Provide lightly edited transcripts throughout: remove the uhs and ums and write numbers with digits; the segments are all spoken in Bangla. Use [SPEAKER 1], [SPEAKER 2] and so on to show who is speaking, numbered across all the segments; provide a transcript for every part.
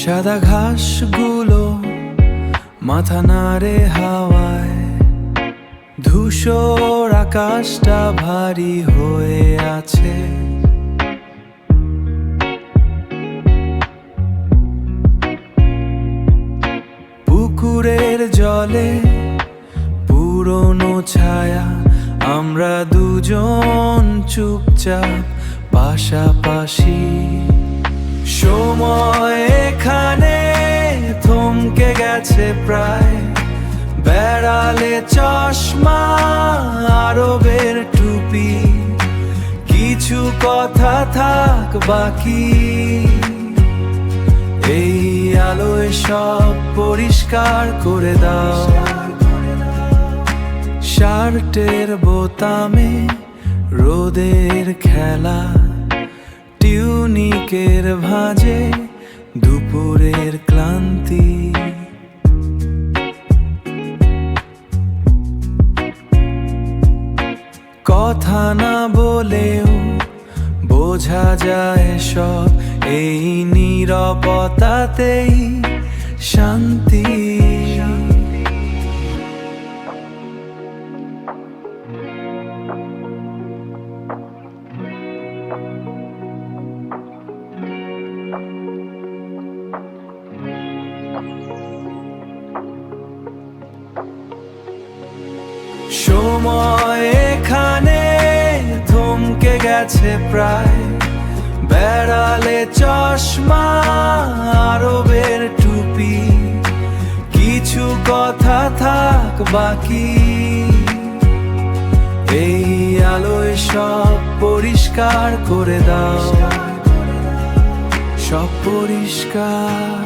[SPEAKER 1] সাদা ঘাসগুলো মাথা নাড়ে হাওয়ায়, ধূসর আকাশটা ভারী হয়ে আছে। পুকুরের জলে পুরনো ছায়া, আমরা দুজন চুপচাপ পাশাপাশি। সময় এখানে থমকে গেছে প্রায়, বেড়ালে চশমা, আরবের টুপি, কিছু কথা থাক বাকি। এই আলোয় সব পরিষ্কার করে দাও। শার্টের বোতামে রোদের খেলা, টিউনিকের ভাঁজে দুপুরের ক্লান্তি। কথা না বলেও বোঝা যায় সব, এই নীরবতাতেই শান্তি। সময় এখানে থমকে গেছে প্রায়, বেড়ালে চশমা, আরবের টুপি, কিছু কথা থাক বাকি। এই আলোয় সব পরিষ্কার করে দাও, সব পরিষ্কার,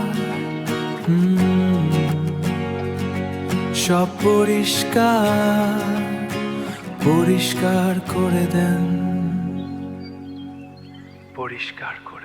[SPEAKER 1] সব পরিষ্কার, পরিষ্কার করে দেন, পরিষ্কার করে।